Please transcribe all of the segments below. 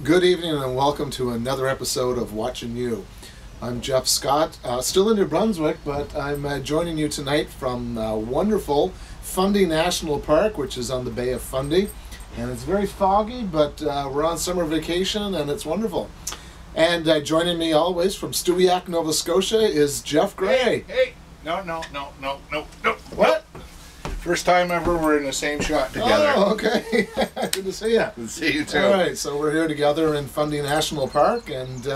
Good evening and welcome to another episode of Watching You. I'm Jeff Scott, still in New Brunswick, but I'm joining you tonight from wonderful Fundy National Park, which is on the Bay of Fundy. And it's very foggy, but we're on summer vacation and it's wonderful. And joining me always from Stewiacke, Nova Scotia is Jeff Gray. Hey! No. What? First time ever we're in the same shot together. Oh, okay. Good to see you. Good to see you too. All right, so we're here together in Fundy National Park and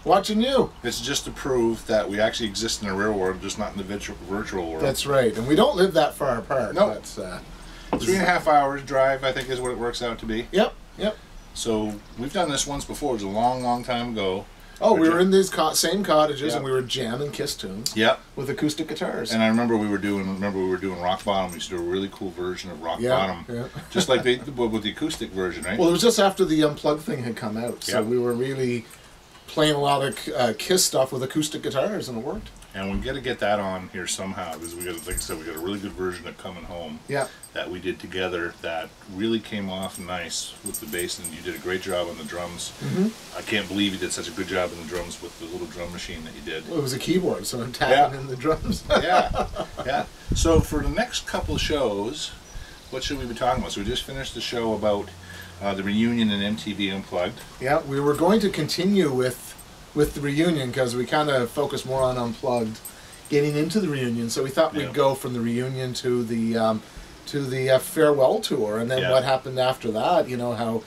watching you. This is just to prove that we actually exist in the real world, just not in the virtual world. That's right, and we don't live that far apart. Nope. But, 3.5 hours drive, I think, is what it works out to be. Yep. So we've done this once before. It was a long time ago. Oh, we were in these same cottages, Yep. and we were jamming Kiss tunes. Yep. With acoustic guitars. And I remember we were doing Rock Bottom. We used to do a really cool version of Rock Bottom. Yeah. Just like with the acoustic version, right? Well, it was just after the Unplugged thing had come out, so Yep. we were really playing a lot of Kiss stuff with acoustic guitars, and it worked. And we got to get that on here somehow, because we got, like I said, we got a really good version of Coming Home. Yeah. That we did together that really came off nice with the bass, and you did a great job on the drums. Mm-hmm. I can't believe you did such a good job on the drums with the little drum machine that you did. Well, it was a keyboard, so I'm tapping in the drums. Yeah. So for the next couple shows, what should we be talking about? So we just finished the show about the reunion and MTV Unplugged. Yeah, we were going to continue with the reunion because we kind of focused more on Unplugged getting into the reunion, so we thought we'd go from the reunion to the farewell tour, and then what happened after that, you know, how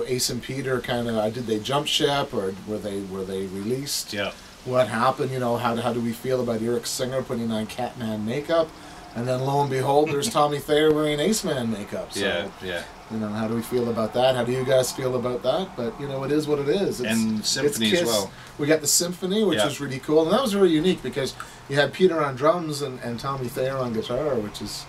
Ace and Peter kind of did they jump ship, or were they released? Yeah. What happened, you know, how do we feel about Eric Singer putting on Catman makeup, and then lo and behold there's Tommy Thayer wearing Ace Man makeup, so you know, how do we feel about that? How do you guys feel about that? But, you know, it is what it is. And Symphony it's as well. We got the Symphony, which was really cool. And that was very unique because you had Peter on drums and Tommy Thayer on guitar, which is,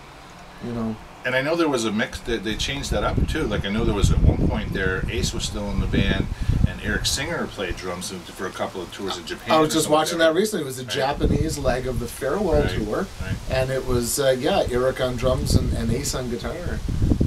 you know... And I know there was a mix that they changed that up too. Like I know there was at one point there, Ace was still in the band, and Eric Singer played drums for a couple of tours in Japan. I was just watching that recently. It was the Japanese leg of the farewell tour, and it was Eric on drums and Ace on guitar.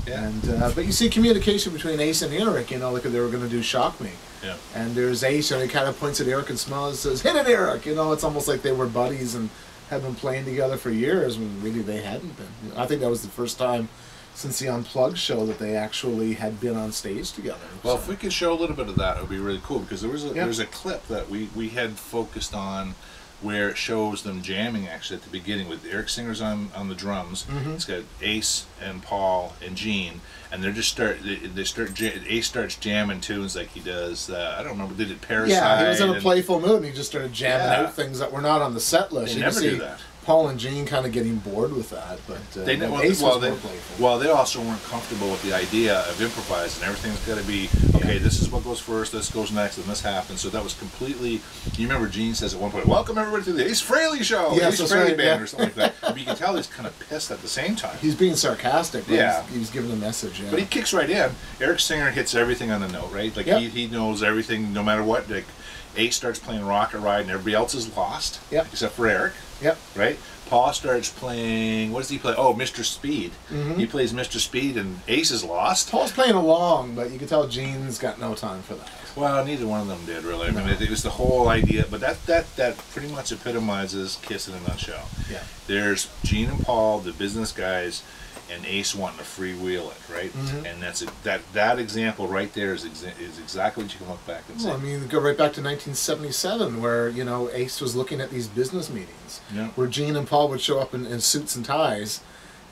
Yeah. And but you see communication between Ace and Eric. You know, like they were going to do Shock Me. Yeah. And there's Ace, and he kind of points at Eric and smiles and says, "Hit it, Eric!" You know, it's almost like they were buddies and had been playing together for years when really they hadn't been. I think that was the first time since the Unplugged show that they actually had been on stage together. Well, if we could show a little bit of that, it would be really cool, because there's a clip that we had focused on where it shows them jamming actually at the beginning with Eric Singer's on the drums. Mm-hmm. It's got Ace and Paul and Gene, and they Ace starts jamming tunes like he does. I don't remember, they did Parasite. Yeah, he was in a playful mood and he just started jamming out things that were not on the set list. They never do that. Paul and Gene kind of getting bored with that, but Ace was more playful. Well, they also weren't comfortable with the idea of improvising. Everything's got to be, okay, this is what goes first, this goes next, and this happens. So that was completely, you remember Gene says at one point, "Welcome everybody to the Ace Frehley Show," Ace Frehley Band, or something like that. But you can tell he's kind of pissed at the same time. He's being sarcastic, but he's giving a message. But he kicks right in. Eric Singer hits everything on the note, right? Like he knows everything no matter what. Like Ace starts playing Rocket Ride and everybody else is lost, except for Eric. Right? Paul starts playing, what does he play? Oh, Mr. Speed. Mm-hmm. He plays Mr. Speed and Ace is lost. Paul's playing along, but you can tell Gene's got no time for that. Well, neither one of them did, really. I mean, it was the whole idea, but that pretty much epitomizes Kiss in a nutshell. Yeah. There's Gene and Paul, the business guys, and Ace wanting to freewheel it, right? Mm-hmm. And that's that example right there is exactly what you can look back and say. Well, I mean, go right back to 1977, where, you know, Ace was looking at these business meetings, where Gene and Paul would show up in suits and ties,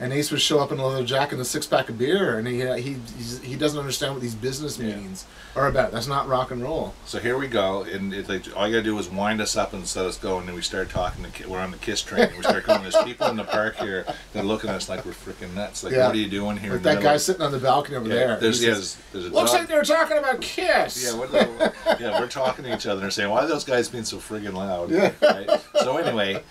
and Ace would show up in a leather jacket and a six-pack of beer, and he doesn't understand what these business meetings are about. That's not rock and roll. So here we go, and all you gotta do is wind us up and let us go, and then we start talking. We're on the Kiss train. We start going. There's people in the park here that are looking at us like we're freaking nuts. Like, what are you doing here? Like that guy sitting on the balcony over there. There's a looks like they're talking about Kiss. Yeah, we're talking to each other and saying, why are those guys being so friggin' loud? Yeah. Right? So anyway,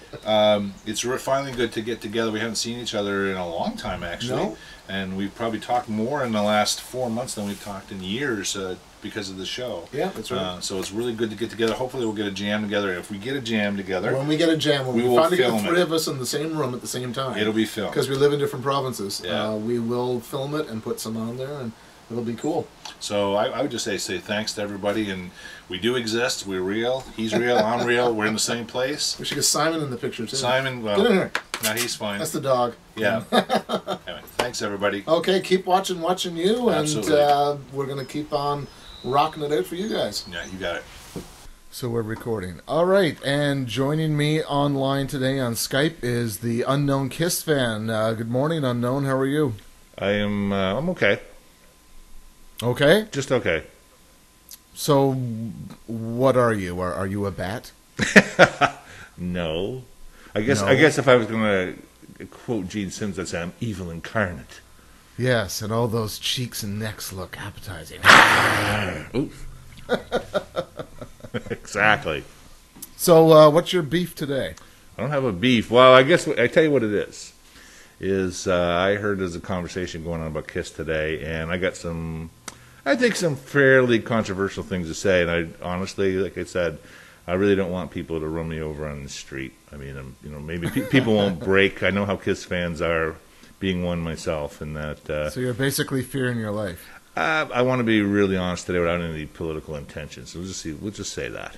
it's finally good to get together. We haven't seen each other in a long time, actually. No. And we've probably talked more in the last 4 months than we've talked in years. because of the show. Yeah, that's right. So it's really good to get together. Hopefully we'll get a jam together. If we get a jam together... When we get a jam, when we will finally get film the three it. of us in the same room at the same time. It'll be filmed. Because we live in different provinces. Yeah. We will film it and put some on there, and it'll be cool. So I would just say thanks to everybody, and we do exist. We're real. He's real. I'm real. We're in the same place. We should get Simon in the picture, too. Simon, well... Get in here. No, he's fine. That's the dog. Yeah. Anyway, thanks, everybody. Okay, keep watching You, and Absolutely. we're going to keep on rocking it out for you guys. Yeah, you got it. So we're recording. All right, and joining me online today on Skype is the Unknown Kiss fan. Good morning, Unknown. How are you? I'm okay. Okay. Just okay. So, what are you? Are you a bat? No. I guess if I was going to quote Gene Simmons, I'd say I'm evil incarnate. Yes, and all those cheeks and necks look appetizing. Oof. Exactly. So, what's your beef today? I don't have a beef. Well, I guess I tell you what it is. I heard there's a conversation going on about Kiss today, and I got some fairly controversial things to say. And I honestly, like I said, I really don't want people to run me over on the street. I mean, maybe people won't break. I know how Kiss fans are, being one myself, and that. So you're basically fearing your life. I want to be really honest today without any political intentions. So we'll just say that.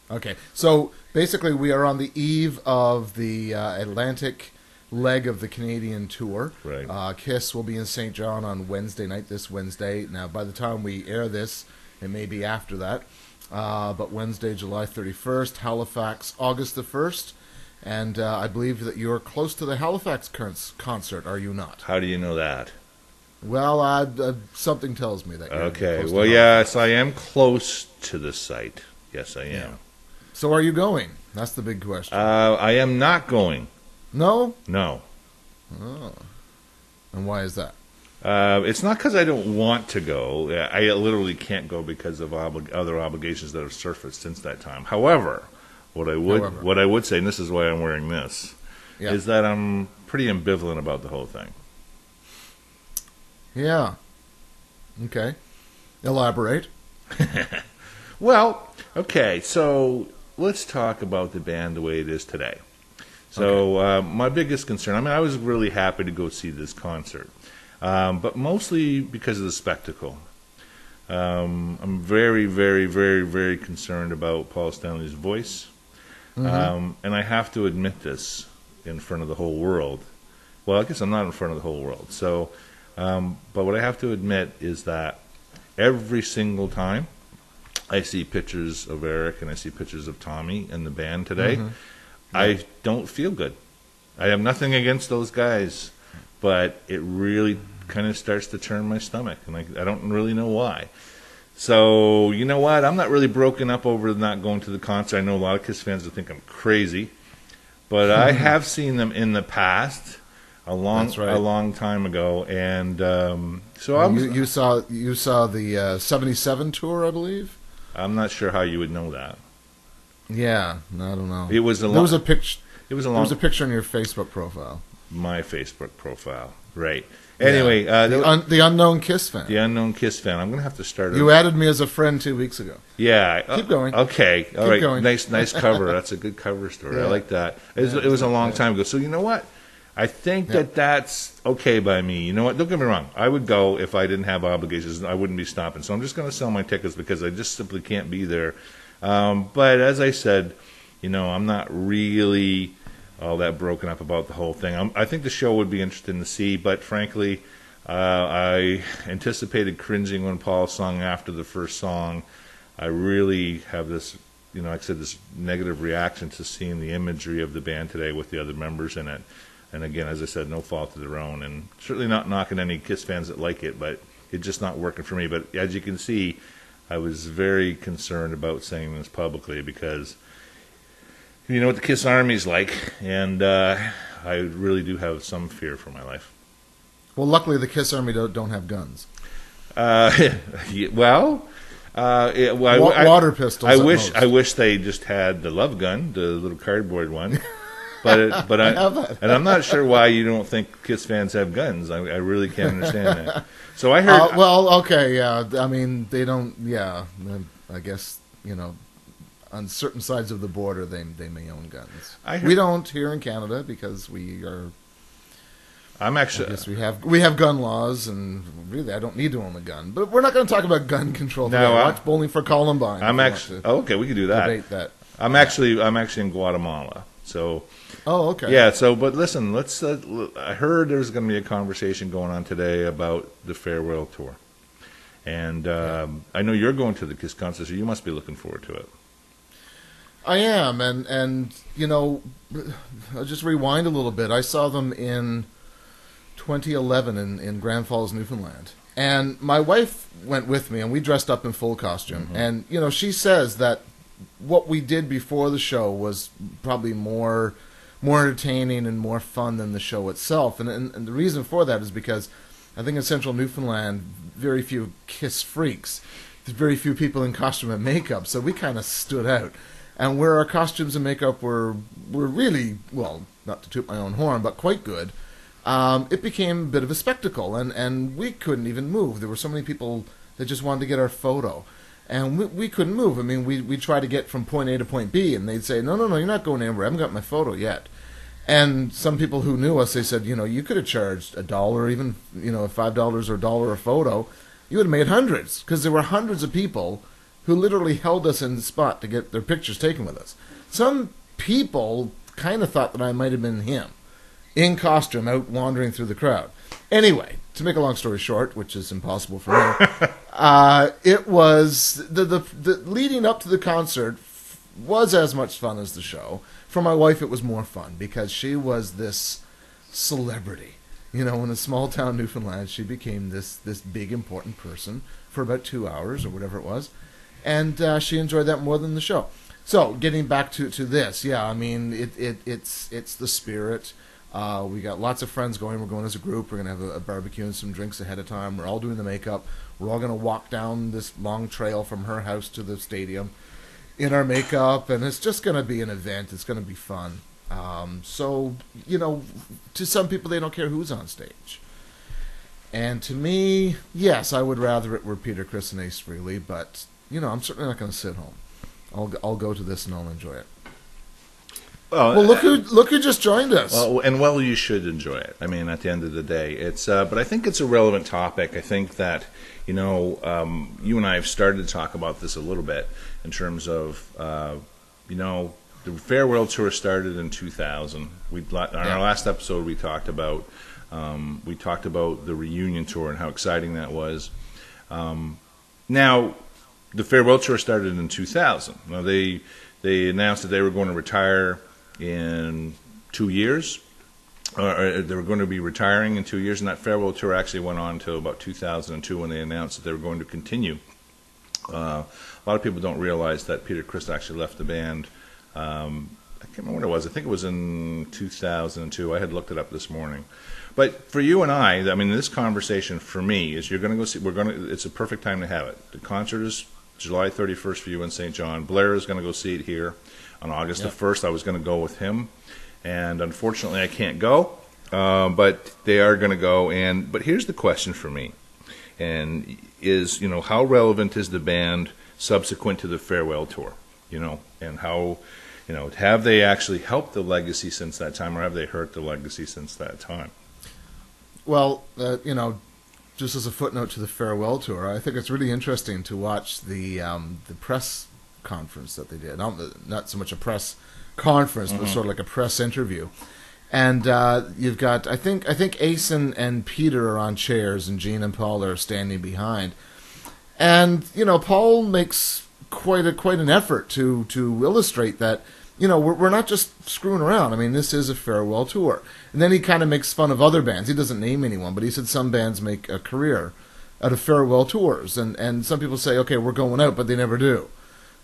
Okay. So basically, we are on the eve of the Atlantic leg of the Canadian tour. Right. Kiss will be in St. John on Wednesday night, this Wednesday. Now, by the time we air this, it may be after that. But Wednesday, July 31st, Halifax, August the 1st. And I believe that you're close to the Halifax concert, are you not? How do you know that? Well, something tells me that you're Okay. close to Well, Halifax. yes, I am close to the site. Yes, I am. Yeah. So are you going? That's the big question. I am not going. No? No. Oh. And why is that? It's not because I don't want to go. I literally can't go because of other obligations that have surfaced since that time. However, what I would say, and this is why I'm wearing this, is that I'm pretty ambivalent about the whole thing. Yeah. Okay. Elaborate. Well, okay, so let's talk about the band the way it is today. So my biggest concern, I was really happy to go see this concert, but mostly because of the spectacle. I'm very, very, very, very concerned about Paul Stanley's voice, and I have to admit this in front of the whole world. Well, I guess I'm not in front of the whole world. So, but what I have to admit is that every single time I see pictures of Eric and I see pictures of Tommy and the band today, I don't feel good. I have nothing against those guys, but it really kind of starts to turn my stomach, and I don't really know why. So, you know what? I'm not really broken up over not going to the concert. I know a lot of Kiss fans will think I'm crazy, but I have seen them in the past, a long time ago, and so you saw the 77 tour, I believe. I'm not sure how you would know that. Yeah, I don't know. It was there was a picture. It was there was a picture on your Facebook profile. My Facebook profile, right? Anyway, the Unknown Kiss fan. The Unknown Kiss fan. I'm gonna have to start. You added me as a friend 2 weeks ago. Yeah. Keep going. Okay. All right. Keep going. Nice cover. That's a good cover story. Yeah. I like that. It was a long time ago. So you know what? I think that's okay by me. You know what? Don't get me wrong. I would go if I didn't have obligations. I wouldn't be stopping. So I'm just going to sell my tickets because I just simply can't be there. But as I said, I'm not really all that broken up about the whole thing. I think the show would be interesting to see, but frankly, I anticipated cringing when Paul sung after the first song. I really have this, like I said, this negative reaction to seeing the imagery of the band today with the other members in it. And again, as I said, no fault of their own, and certainly not knocking any Kiss fans that like it, but it's just not working for me. But as you can see, I was very concerned about saying this publicly because you know what the Kiss Army's like, and I really do have some fear for my life. Well, luckily the Kiss Army don't have guns. Water pistols. I wish they just had the love gun, the little cardboard one. I'm not sure why you don't think Kiss fans have guns. I really can't understand that. So I heard. Well, okay, yeah. I mean, they don't. Yeah, I guess on certain sides of the border, they may own guns. We don't here in Canada because we are. I'm actually. I guess we have gun laws, and really, I don't need to own a gun. But we're not going to talk about gun control today. Watch Bowling for Columbine. I'm actually. Okay, we can do that. Debate that. I'm actually in Guatemala. So. Oh, okay. Yeah. So, but listen, let's. I heard there's going to be a conversation going on today about the farewell tour, and I know you're going to the Kiss concert, so you must be looking forward to it. I am, and I'll just rewind a little bit. I saw them in 2011 in Grand Falls, Newfoundland. And my wife went with me, and we dressed up in full costume. Mm-hmm. And, she says that what we did before the show was probably more entertaining and more fun than the show itself. And the reason for that is because I think in central Newfoundland, very few Kiss freaks. There's very few people in costume and makeup, so we kind of stood out. And where our costumes and makeup were really, well, not to toot my own horn, but quite good, it became a bit of a spectacle, and we couldn't even move. There were so many people that just wanted to get our photo, and we couldn't move. I mean, we tried to get from point A to point B, and they'd say, no, you're not going anywhere. I haven't got my photo yet. And some people who knew us, they said, you could have charged $1, even, $5 or $1 a photo. You would have made hundreds, because there were hundreds of people who literally held us in the spot to get their pictures taken with us. Some people kind of thought that I might have been him, in costume, out wandering through the crowd. Anyway, to make a long story short, which is impossible for me, it was the leading up to the concert was as much fun as the show. For my wife, it was more fun because she was this celebrity. In a small town Newfoundland, she became this big important person for about 2 hours or whatever it was, and she enjoyed that more than the show. So, getting back to this, yeah, I mean, it's the spirit. We got lots of friends going. We're going as a group. We're going to have a barbecue and some drinks ahead of time. We're all doing the makeup. We're all going to walk down this long trail from her house to the stadium in our makeup, and it's just going to be an event. It's going to be fun. So, to some people, they don't care who's on stage. And to me, yes, I would rather it were Peter, Chris, and Ace Frehley, but, I'm certainly not going to sit home. I'll go to this and I'll enjoy it. Well, look who just joined us. Well, you should enjoy it. I mean, at the end of the day, it's. But I think it's a relevant topic. I think that you and I have started to talk about this a little bit in terms of the farewell tour started in 2000. On our last episode, we talked about the reunion tour and how exciting that was. Now, the farewell tour started in 2000. Now they announced that they were going to retire in 2 years, or they were going to be retiring in 2 years, and that farewell tour actually went on until about 2002 when they announced that they were going to continue. A lot of people don't realize that Peter Criss actually left the band. I can't remember when it was. I think it was in 2002. I had looked it up this morning. But for you and I mean, this conversation for me is you're going to go see. It's a perfect time to have it. The concert is July 31st for you in St. John. Blair is going to go see it here on August the 1st. I was going to go with him, and unfortunately I can't go, but they are going to go. But here's the question for me, and is, how relevant is the band subsequent to the farewell tour, and how, have they actually helped the legacy since that time, or have they hurt the legacy since that time? Well, just as a footnote to the farewell tour, I think it's really interesting to watch the press conference that they did. Not so much a press conference, but sort of like a press interview. And you've got, I think Ace and Peter are on chairs, and Gene and Paul are standing behind. And Paul makes quite an effort to illustrate that we're not just screwing around. I mean, this is a farewell tour. And then he kind of makes fun of other bands. He doesn't name anyone, but he said some bands make a career out of farewell tours. And some people say, okay, we're going out, but they never do.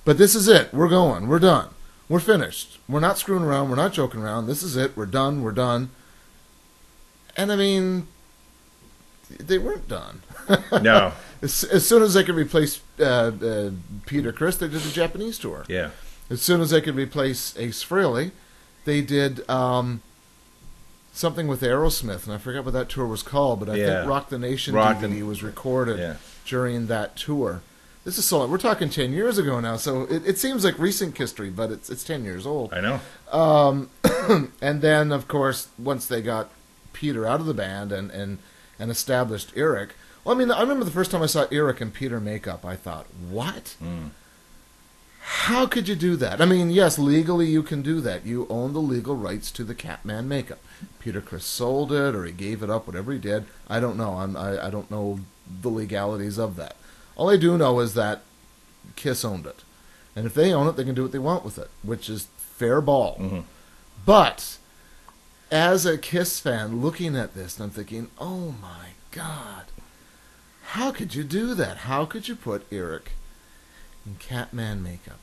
But this is it. We're going. We're done. We're finished. We're not screwing around. We're not joking around. This is it. We're done. We're done. And I mean, they weren't done. No. As soon as they could replace Peter Criss, they did the Japanese tour. Yeah. As soon as they could replace Ace Frehley, they did something with Aerosmith, and I forget what that tour was called, but I think Rock the Nation DVD was recorded during that tour. This is so. We're talking 10 years ago now, so it seems like recent history, but it's 10 years old. I know. And then, of course, once they got Peter out of the band and established Eric. Well, I mean, I remember the first time I saw Eric and Peter makeup, I thought, what? How could you do that? I mean, yes, legally you can do that. You own the legal rights to the Catman makeup. Peter Criss sold it, or he gave it up, whatever he did. I don't know. I don't know the legalities of that. All I do know is that Kiss owned it. And if they own it, they can do what they want with it, which is fair ball. Mm-hmm. But as a Kiss fan looking at this, I'm thinking, oh my God, how could you do that? How could you put Eric in Catman makeup?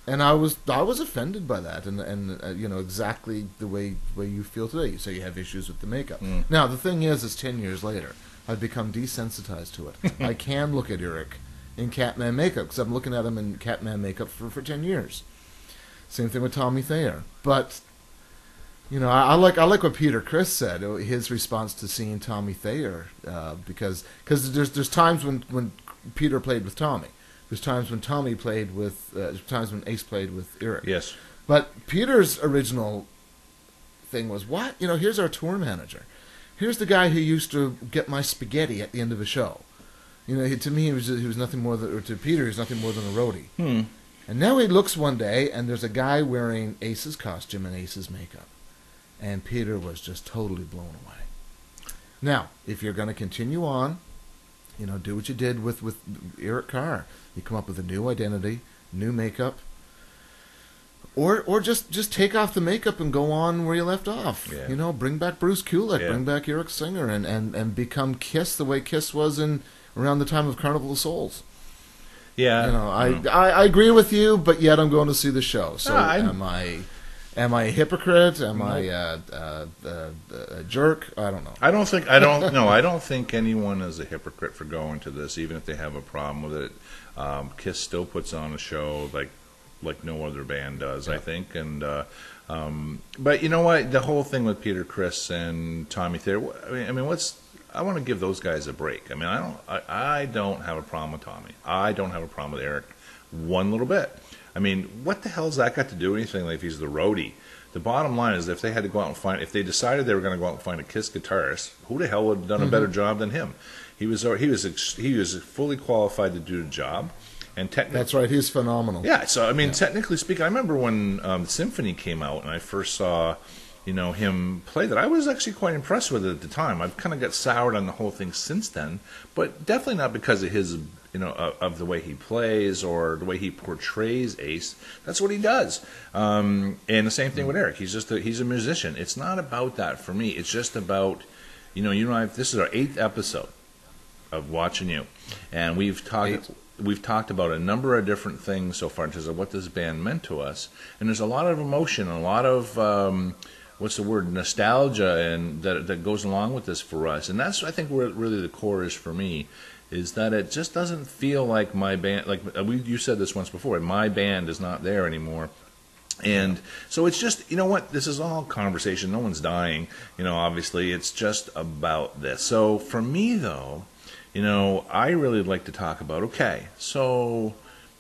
And I was offended by that, and you know, exactly the way you feel today. You say you have issues with the makeup. Now the thing is, it's 10 years later. I've become desensitized to it. I can look at Eric in Catman makeup because I'm looking at him in Catman makeup for 10 years. Same thing with Tommy Thayer. But you know, I like what Peter Criss said. His response to seeing Tommy Thayer, because there's times when Peter played with Tommy. There's times when Tommy played with. Times when Ace played with Eric. Yes. But Peter's original thing was, what? You know, here's our tour manager. Here's the guy who used to get my spaghetti at the end of a show. You know, to me, he was nothing more than, or to Peter, he was nothing more than a roadie. And now he looks one day, and there's a guy wearing Ace's costume and Ace's makeup. And Peter was just totally blown away. Now, if you're going to continue on, you know, do what you did with Eric Carr. You come up with a new identity, new makeup, or just take off the makeup and go on where you left off. Yeah. You know, bring back Bruce Kulick, bring back Eric Singer, and become Kiss the way Kiss was around the time of Carnival of Souls. Yeah. You know, I agree with you, but yet I'm going to see the show. So am I a hypocrite? Am I a jerk? I don't know. I don't think anyone is a hypocrite for going to this, even if they have a problem with it. Kiss still puts on a show like no other band does, I think. And but you know what? The whole thing with Peter Criss and Tommy Thayer. I mean, I want to give those guys a break. I mean, I don't have a problem with Tommy. I don't have a problem with Eric one little bit. I mean, what the hell's that got to do with anything? Like, if he's the roadie, the bottom line is, if they had to go out and if they decided they were going to go out and find a Kiss guitarist, who the hell would have done a better job than him? He was fully qualified to do the job, and technically, that's right. He's phenomenal. Yeah. So I mean, technically speaking, I remember when the Symphony came out, and I first saw, you know, him play that. I was actually quite impressed with it at the time. I've kind of got soured on the whole thing since then, but definitely not because of his, you know, of the way he plays or the way he portrays Ace. That's what he does. And the same thing with Eric. He's a musician. It's not about that for me. It's just about, you know, this is our 8th episode of Watching You, and we've talked about a number of different things so far in terms of what this band meant to us, and there's a lot of emotion, a lot of what's the word, nostalgia, and that goes along with this for us. And that's, I think, where really the core is for me, is that it just doesn't feel like my band, like you said this once before, my band is not there anymore. And so it's just, you know what, this is all conversation, no one's dying, you know, obviously, it's just about this. So for me, though, you know, I really like to talk about, okay, so,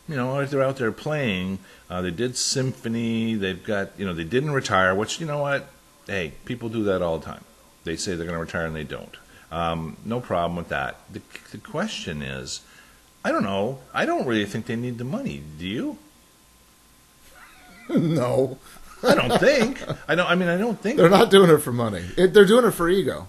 you know, if they're out there playing, they did Symphony, they've got, you know, they didn't retire, which, you know what, hey, people do that all the time. They say they're going to retire and they don't. No problem with that. The question is, I don't know, I don't really think they need the money. Do you? No. I don't think. I don't think. They're not doing it for money. They're doing it for ego.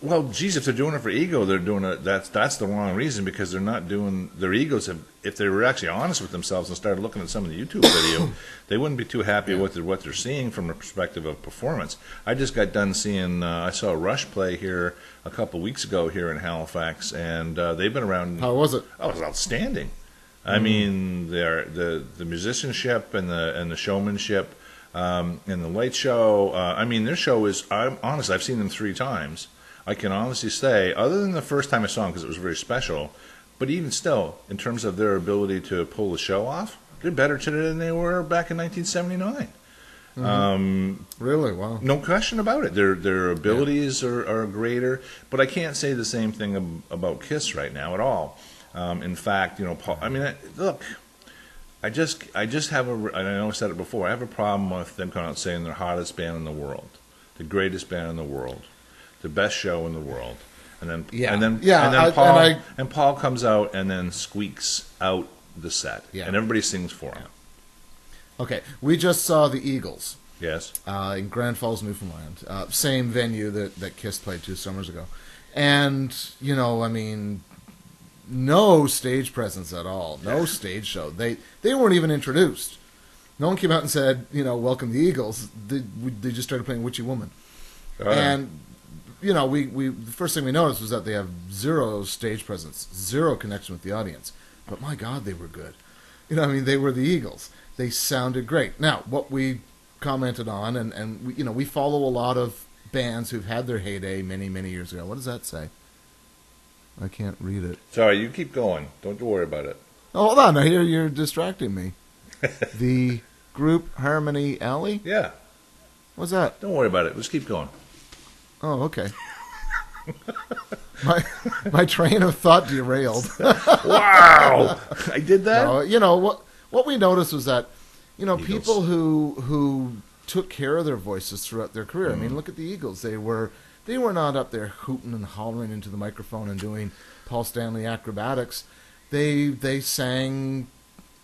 Well, geez, if they're doing it for ego, they're doing it. That's the wrong reason, because they're not doing their egos. If they were actually honest with themselves and started looking at some of the YouTube video, they wouldn't be too happy with what they're seeing from a perspective of performance. I just got done seeing. I saw Rush play here a couple weeks ago here in Halifax, and they've been around. How was it? Oh, it was outstanding. I mean, the musicianship and the showmanship and the light show. I mean, their show is. I'm honest. I've seen them 3 times. I can honestly say, other than the first time I saw them, because it was very special, but even still, in terms of their ability to pull the show off, they're better today than they were back in 1979. Really? Wow. No question about it. Their abilities are greater, but I can't say the same thing about Kiss right now at all. In fact, Paul. I mean, look. I just have and I know I said it before. I have a problem with them coming out saying they're the hottest band in the world, the greatest band in the world, the best show in the world, and then Paul comes out and then squeaks out the set, and everybody sings for him. Okay, we just saw the Eagles. Yes. In Grand Falls, Newfoundland, same venue that Kiss played 2 summers ago, and I mean. No stage presence at all. No stage show. They weren't even introduced. No one came out and said, welcome the Eagles. They just started playing Witchy Woman. And, we the first thing we noticed was that they have 0 stage presence, 0 connection with the audience. But my God, they were good. They were the Eagles. They sounded great. Now, what we commented on, and we follow a lot of bands who've had their heyday many, many years ago. What does that say? I can't read it. Sorry, you keep going. Don't worry about it. Oh, hold on. I hear you're distracting me. The group Harmony Alley? Yeah. What's that? Don't worry about it. Just keep going. Oh, okay. my train of thought derailed. Wow! I did that? No, what we noticed was that, Eagles. people who took care of their voices throughout their career. I mean, look at the Eagles. They were not up there hooting and hollering into the microphone and doing Paul Stanley acrobatics. They sang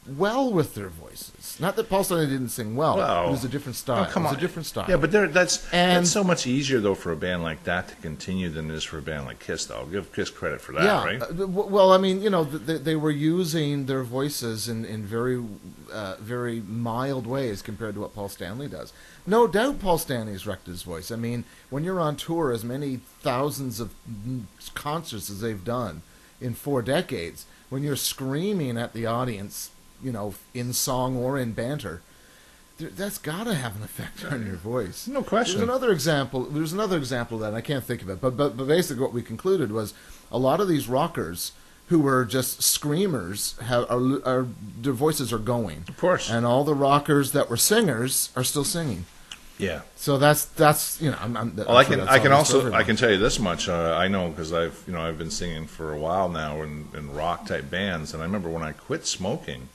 well with their voices. Not that Paul Stanley didn't sing well. It was a different style. Come on. It was a different style. Yeah, but that's so much easier, though, for a band like that to continue than it is for a band like Kiss, though. I'll give Kiss credit for that, right? Well, I mean, they were using their voices in very, very mild ways compared to what Paul Stanley does. No doubt Paul Stanley's wrecked his voice. I mean, when you're on tour as many thousands of concerts as they've done in 4 decades, when you're screaming at the audience, in song or in banter, that's got to have an effect on your voice. No question. There's another example of that, and I can't think of it, but basically what we concluded was a lot of these rockers who were just screamers their voices are going. Of course. And all the rockers that were singers are still singing. Yeah. So that's Well, I can tell you this much. I know because I've been singing for a while now in rock type bands, and I remember when I quit smoking,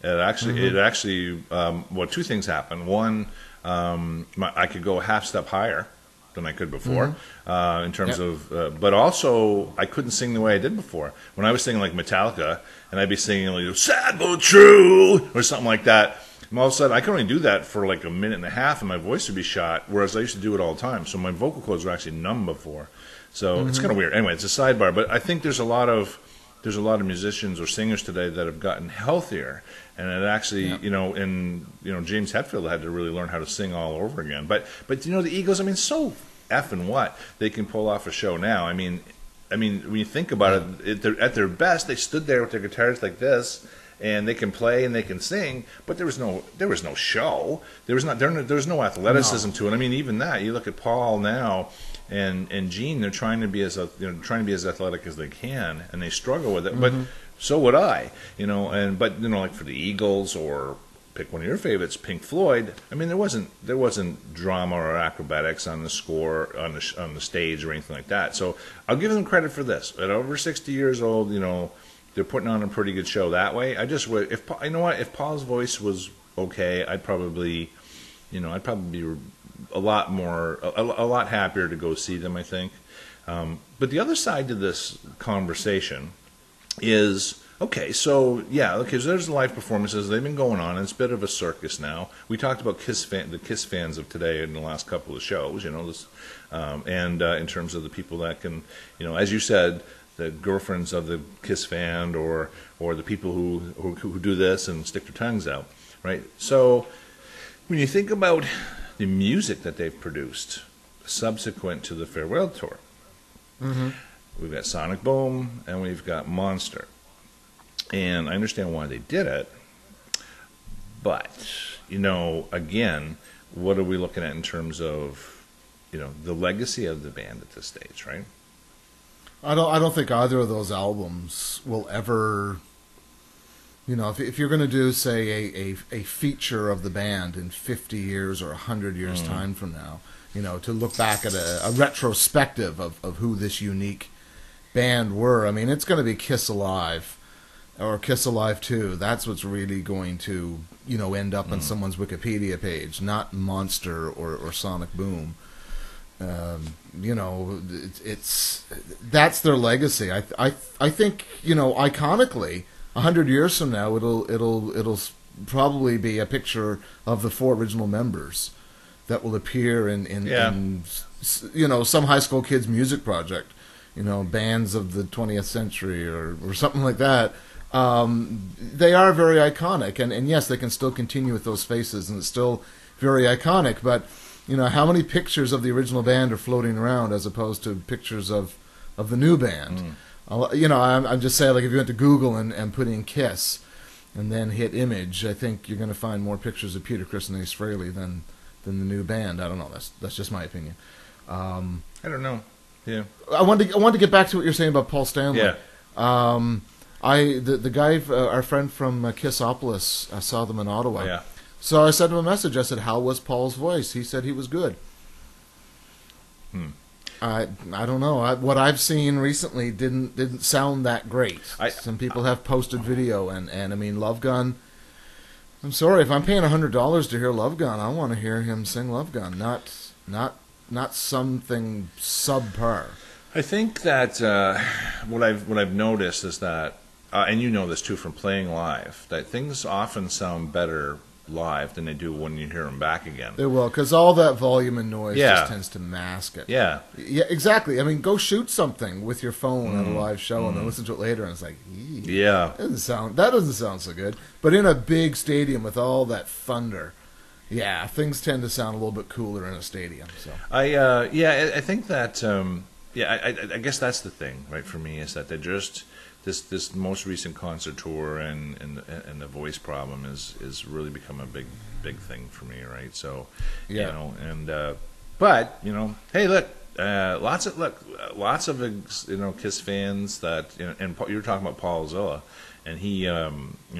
it actually 2 things happened. One, I could go a half step higher than I could before, in terms of, but also I couldn't sing the way I did before. When I was singing like Metallica, and I'd be singing like "Sad but True" or something like that. And all of a sudden, I could only do that for like a minute and a half, and my voice would be shot, whereas I used to do it all the time. So my vocal cords were actually numb before. So it's kind of weird. Anyway, it's a sidebar, but I think there's a lot of musicians or singers today that have gotten healthier, and it actually, James Hetfield had to really learn how to sing all over again. But the Eagles, I mean, so effing what they can pull off a show now. I mean, when you think about it, at their best, they stood there with their guitars like this. And they can play and they can sing, but there was no show. There was no athleticism to it. I mean, even that. You look at Paul now, and Gene. They're trying to be as athletic as they can, and they struggle with it. But so would I. But like for the Eagles or pick one of your favorites, Pink Floyd. I mean, there wasn't drama or acrobatics on the score on the stage or anything like that. So I'll give them credit for this. At over 60 years old, they're putting on a pretty good show that way. If Paul's voice was okay, I'd probably be a lot happier to go see them, I think. But the other side to this conversation is, so there's live performances. They've been going on. It's a bit of a circus now. We talked about the Kiss fans of today in the last couple of shows, and in terms of the people that can, as you said, the girlfriends of the Kiss fan or the people who do this and stick their tongues out, right? So when you think about the music that they've produced subsequent to the farewell tour, we've got Sonic Boom and we've got Monster. And I understand why they did it, but, again, what are we looking at in terms of, the legacy of the band at this stage, right? I don't think either of those albums will ever You know, if you're going to do, say, a feature of the band in 50 years or 100 years time from now, you know, to look back at a retrospective of who this unique band were, I mean, it's going to be Kiss Alive or Kiss Alive 2. That's what's really going to, you know, end up on someone's Wikipedia page, not Monster or Sonic Boom. You know, it's that's their legacy. I think, you know, iconically, 100 years from now, it'll probably be a picture of the 4 original members that will appear in you know, some high school kids' music project, you know, bands of the 20th century or something like that. They are very iconic, and yes, they can still continue with those faces, and it's still very iconic. But you know, how many pictures of the original band are floating around as opposed to pictures of the new band? You know, I'm just saying, like, if you went to Google and put in Kiss and then hit image, I think you're going to find more pictures of Peter, Chris, and Ace Frehley than the new band. I don't know. That's just my opinion. I don't know. Yeah. I wanted to get back to what you're saying about Paul Stanley. Yeah. The guy, our friend from Kissopolis, I saw them in Ottawa. Yeah. So I sent him a message. I said, "How was Paul's voice?" He said he was good. I don't know. What I've seen recently didn't sound that great. Some people have posted video, and I mean, Love Gun. I'm sorry, if I'm paying $100 to hear Love Gun, I want to hear him sing Love Gun, not something subpar. I think that what I've noticed is that, and you know this too from playing live, that things often sound better live than they do when you hear them back again. They will, because all that volume and noise just tends to mask it. Yeah. Yeah, exactly. I mean, go shoot something with your phone at a live show and then listen to it later, and it's like, yeah, that doesn't sound so good. But in a big stadium with all that thunder, yeah, things tend to sound a little bit cooler in a stadium. So I think that I guess that's the thing, right? For me, is that they just this most recent concert tour and the voice problem is really become a big thing for me, right? So you know, and but you know, hey, look, lots of you know, Kiss fans that, you know, and you were talking about Paul Zilla, and he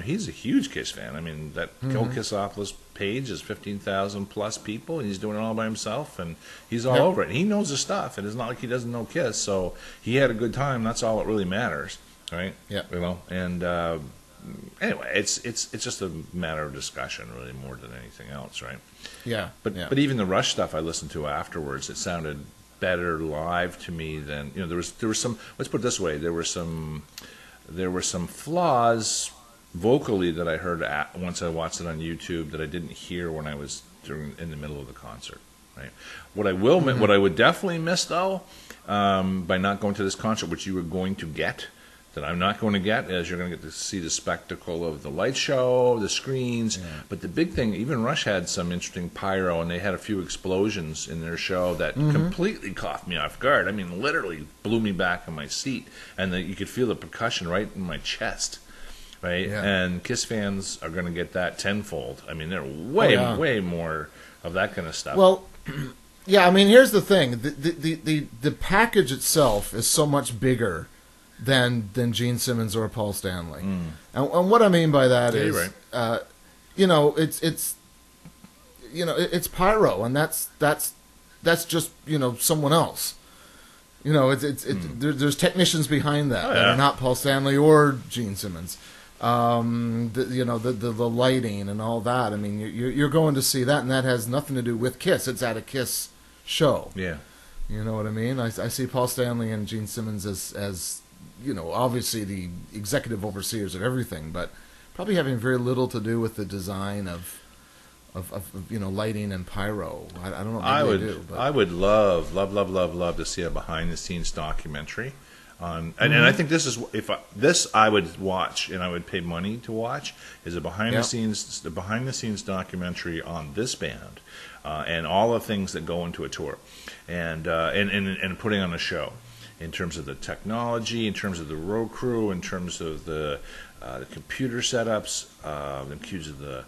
he's a huge Kiss fan. I mean, that whole Kissopolis page is 15,000 plus people, and he's doing it all by himself, and he's all over it. And he knows his stuff, and it's not like he doesn't know Kiss. So he had a good time. That's all that really matters, right? Yeah. You know, and anyway, it's just a matter of discussion, really, more than anything else, right? Yeah. But even the Rush stuff I listened to afterwards, it sounded better live to me than, you know, there was some, let's put it this way, there were some flaws vocally that I heard once I watched it on YouTube that I didn't hear when I was in the middle of the concert, right? What I would definitely miss, though, by not going to this concert, which you were going to get, that I'm not going to get, is you're going to get to see the spectacle of the light show, the screens. Yeah. But the big thing, even Rush had some interesting pyro, and they had a few explosions in their show that completely caught me off guard. I mean, literally blew me back in my seat, and you could feel the percussion right in my chest, right? Yeah. And Kiss fans are going to get that tenfold. I mean, they're way more of that kind of stuff. Well, yeah, I mean, here's the thing. The package itself is so much bigger than Gene Simmons or Paul Stanley. And what I mean by that is, right. You know, it's pyro, and that's just, you know, someone else. You know, there's technicians behind that that are not Paul Stanley or Gene Simmons. You know, the lighting and all that. I mean, you're going to see that, and that has nothing to do with Kiss. It's at a Kiss show. Yeah, you know what I mean. I see Paul Stanley and Gene Simmons as you know, obviously the executive overseers of everything, but probably having very little to do with the design of you know, lighting and pyro. I don't know. I would love to see a behind the scenes documentary on, and I think this is I would watch, and I would pay money to watch, is a behind the scenes documentary on this band and all the things that go into a tour, and putting on a show. In terms of the technology, in terms of the road crew, in terms of the computer setups, in terms of the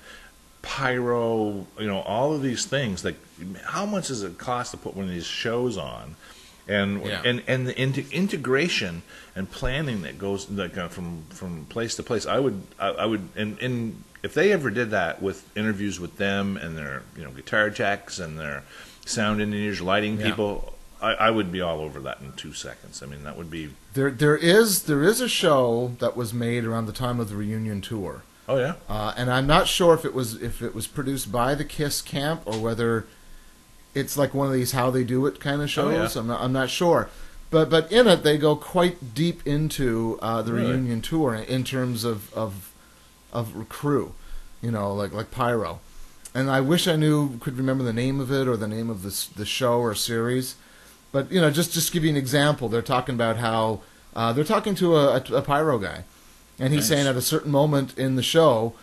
pyro, you know, all of these things. Like, how much does it cost to put one of these shows on? and and the integration and planning that goes like from place to place. I would and if they ever did that with interviews with them and their guitar techs and their sound engineers, lighting people, I would be all over that in 2 seconds. I mean, that would be there is a show that was made around the time of the reunion tour. Oh yeah, and I'm not sure if it was produced by the Kiss camp or whether it's like one of these How They Do It kind of shows. Oh, yeah. I'm not sure, but in it they go quite deep into the reunion tour in terms of crew, like pyro. And I wish I could remember the name of it or the name of the show or series. But just give you an example. They're talking about how they're talking to a pyro guy, and he's saying at a certain moment in the show,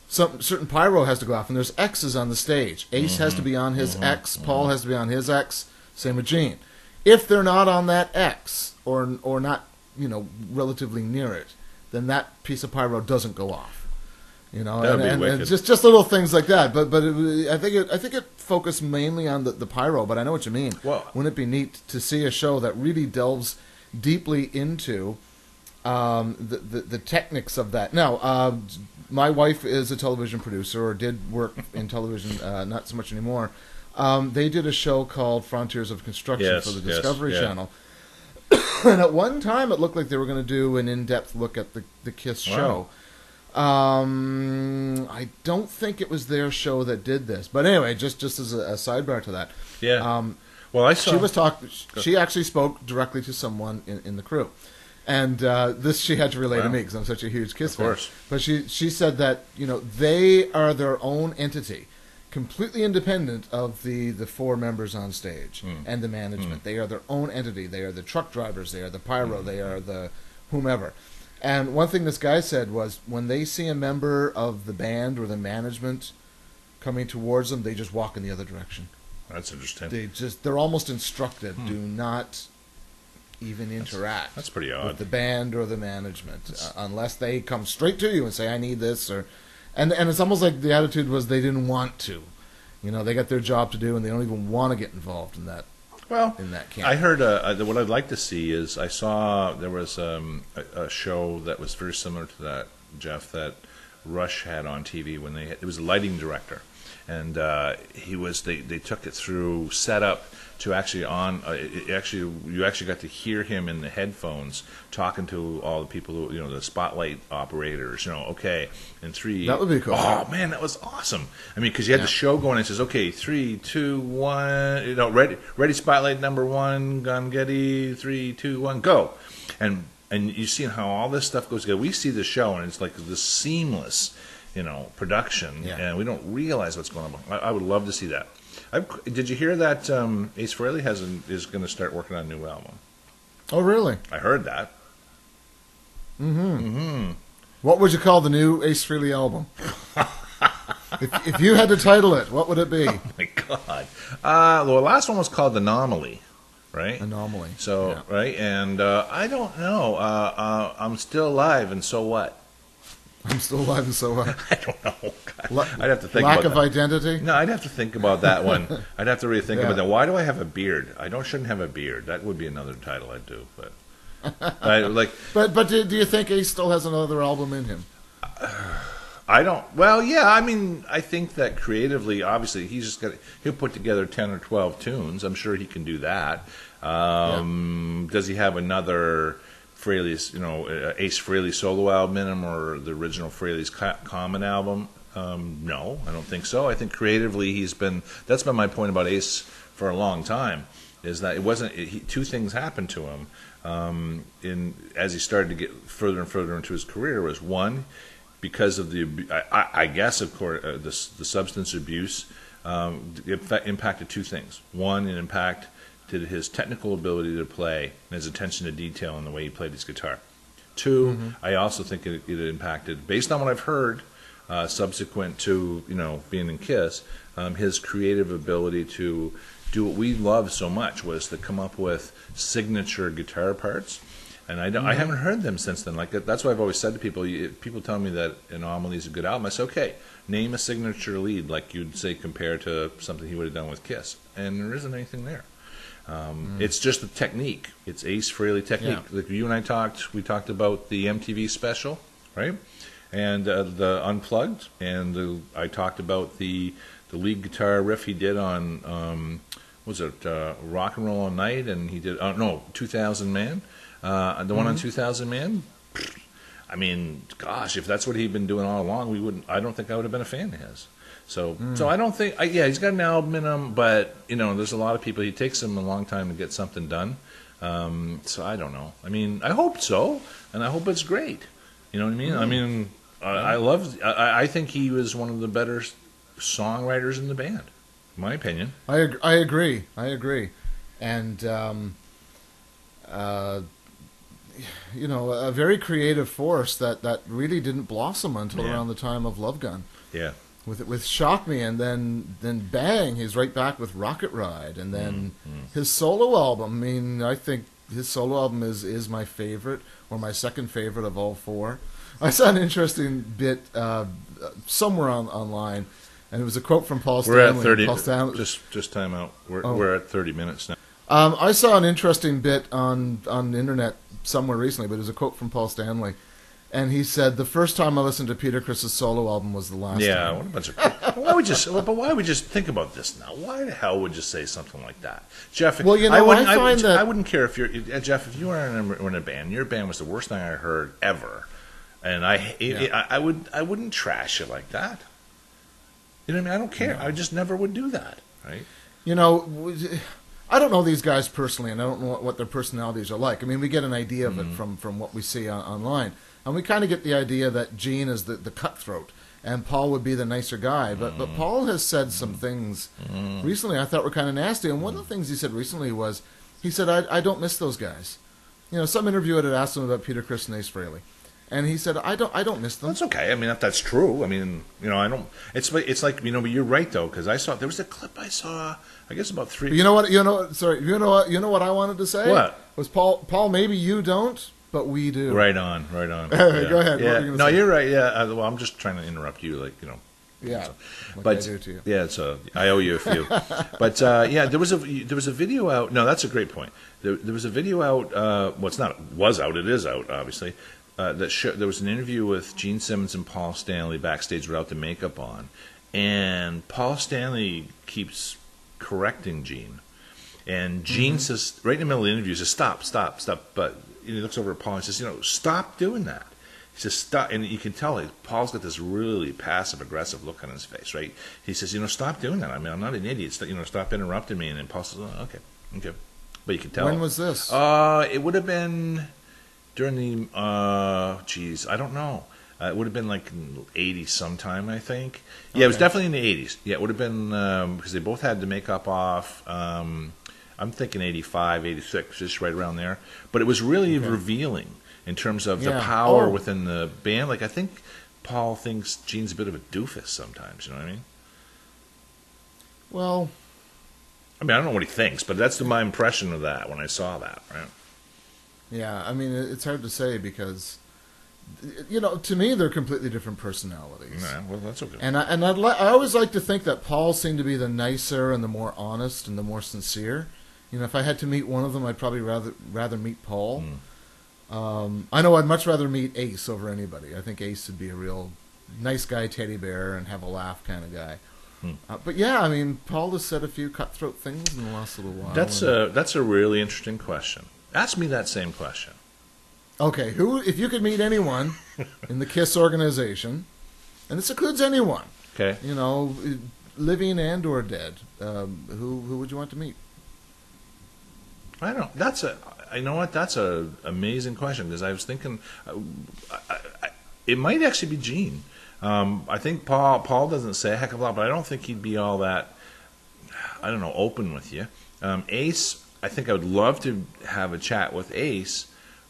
some certain pyro has to go off, and there's X's on the stage. Ace has to be on his X, Paul has to be on his X, same with Gene. If they're not on that X or not, relatively near it, then that piece of pyro doesn't go off. And just little things like that. But I think it focused mainly on the pyro. But I know what you mean. Well, wouldn't it be neat to see a show that really delves deeply into the techniques of that? Now, my wife is a television producer, or did work in television, not so much anymore. They did a show called Frontiers of Construction for the Discovery Channel. And at one time, it looked like they were going to do an in-depth look at the Kiss show. I don't think it was their show that did this, but anyway, just as a sidebar to that. Yeah. Well, I saw She actually spoke directly to someone in the crew, and this she had to relay to me because I'm such a huge Kiss fan. Of course. But she said that they are their own entity, completely independent of the 4 members on stage and the management. They are their own entity. They are the truck drivers. They are the pyro. They are the whomever. And one thing this guy said was when they see a member of the band or the management coming towards them, they just walk in the other direction. That's interesting. They're almost instructed, do not even interact. That's pretty odd. With the band or the management, unless they come straight to you and say, I need this. And it's almost like the attitude was they didn't want to. They got their job to do and they don't even want to get involved in that. Well, in that camp. I heard what I'd like to see is I saw there was a show that was very similar to that, Jeff, that Rush had on TV when it was a lighting director, and they took it through setup to actually you actually got to hear him in the headphones talking to all the people who the spotlight operators. Okay, in 3. That would be cool. Oh man, that was awesome. I mean, because you had the show going, and it says, okay, 3, 2, 1, ready, spotlight number 1, gun Getty, 3, 2, 1, go, and you see how all this stuff goes together. We see the show, and it's like this seamless, production, and we don't realize what's going on. I would love to see that. Did you hear that Ace Frehley is going to start working on a new album? Oh, really? I heard that. What would you call the new Ace Frehley album? if you had to title it, what would it be? Oh, my God. The last one was called Anomaly, right? Anomaly. So, right? And I don't know. I'm still alive, and so what? I'm still alive, and so what? I don't know. I'd have to think about that. Lack of identity? No, I'd have to think about that one. I'd have to really think about that. Why do I have a beard? Shouldn't have a beard. That would be another title I'd do. But But do you think Ace still has another album in him? I don't. Well, yeah. I mean, I think that creatively, obviously, he'll put together 10 or 12 tunes. I'm sure he can do that. Does he have another Frehley's, Ace Frehley solo album in him, or the original Frehley's Common album? No, I don't think so. I think creatively that's been my point about Ace for a long time, is that it wasn't, 2 things happened to him as he started to get further and further into his career. Was one, because of I guess, of course, the substance abuse impacted 2 things. One, it impacted his technical ability to play and his attention to detail in the way he played his guitar. 2, I also think it impacted, based on what I've heard, subsequent to being in Kiss, his creative ability to do what we love so much, was to come up with signature guitar parts. And I haven't heard them since then. Like, that's why I've always said to people, people tell me that Anomaly is a good album. I say, okay, name a signature lead, like you'd say, compared to something he would have done with Kiss. And there isn't anything there. It's just the technique. It's Ace Frehley technique. Yeah. Like you and I we talked about the MTV special, right? And the Unplugged, and I talked about the lead guitar riff he did on was it Rock and Roll All Night, and he did 2000 Man, the one on 2000 Man. I mean, gosh, if that's what he'd been doing all along, I don't think I would have been a fan of his. So I don't think, he's got an album in him, but there's a lot of people. It takes him a long time to get something done. So I don't know. I mean, I hope so, and I hope it's great. You know what I mean? I mean, I think he was one of the better songwriters in the band, in my opinion. I agree, and a very creative force that really didn't blossom until around the time of Love Gun. Yeah. With Shock Me, and then bang, he's right back with Rocket Ride, and then his solo album. I mean, I think his solo album is my favorite, or my second favorite of all four. I saw an interesting bit somewhere online, and it was a quote from Paul Stanley. We're at 30. Paul Stanley. Just time out. We're at 30 minutes now. I saw an interesting bit on the internet somewhere recently, but it was a quote from Paul Stanley. And he said, the first time I listened to Peter Criss' solo album was the last time. Yeah, what a bunch of... why would you think about this now? Why the hell would you say something like that? Jeff, well, I wouldn't care if you're... Jeff, if you were in a band, your band was the worst thing I heard ever. And I wouldn't trash it like that. You know what I mean? I don't care. I just never would do that, right? I don't know these guys personally, and I don't know what their personalities are like. I mean, we get an idea of it from what we see online. And we kind of get the idea that Gene is the cutthroat, and Paul would be the nicer guy. But Paul has said some things recently I thought were kind of nasty. And one of the things he said recently was, he said, I don't miss those guys. Some interviewer had asked him about Peter Criss and Ace Frehley. And he said, I don't miss them. That's okay. I mean, if that's true, I mean, I don't. It's like but you're right though, because there was a clip I saw. I guess about 3. But you know what? What I wanted to say? What was Paul? Maybe you don't, but we do. Right on. Go ahead. Yeah. What No, say? You're right. Yeah. Well, I'm just trying to interrupt you, Yeah. So. Like I do to you. Yeah. So I owe you a few. But there was a video out. No, that's a great point. There was a video out. Well, it's not. Was out. It is out, obviously. There was an interview with Gene Simmons and Paul Stanley backstage without the makeup on, and Paul Stanley keeps correcting Gene, and Gene says right in the middle of the interview, he says stop, but he looks over at Paul and says, stop doing that. He says stop, and you can tell Paul's got this really passive aggressive look on his face, right? He says, stop doing that. I mean, I'm not an idiot. Stop interrupting me. And then Paul says, oh, okay, but you can tell. When was this? It would have been during the, I don't know. It would have been like in the 80s sometime, I think. Yeah, okay. It was definitely in the 80s. Yeah, it would have been, because they both had the makeup off. I'm thinking 85, 86, just right around there. But it was really revealing in terms of the power within the band. Like, I think Paul thinks Gene's a bit of a doofus sometimes, you know what I mean? Well, I mean, I don't know what he thinks, but that's my impression of that when I saw that, right? Yeah, I mean, it's hard to say because, to me, they're completely different personalities. Yeah, well, that's okay. And I always like to think that Paul seemed to be the nicer and the more honest and the more sincere. If I had to meet one of them, I'd probably rather meet Paul. I know I'd much rather meet Ace over anybody. I think Ace would be a real nice guy, teddy bear, and have a laugh kind of guy. But yeah, I mean, Paul has said a few cutthroat things in the last little while. That's a really interesting question. Ask me that same question. Okay, if you could meet anyone in the KISS organization, and this includes anyone, okay, living and or dead, who would you want to meet? I don't. You know what? That's a amazing question because I was thinking, it might actually be Gene. I think Paul doesn't say a heck of a lot, but I don't think he'd be all that, I don't know, open with you. Ace, I think I would love to have a chat with Ace,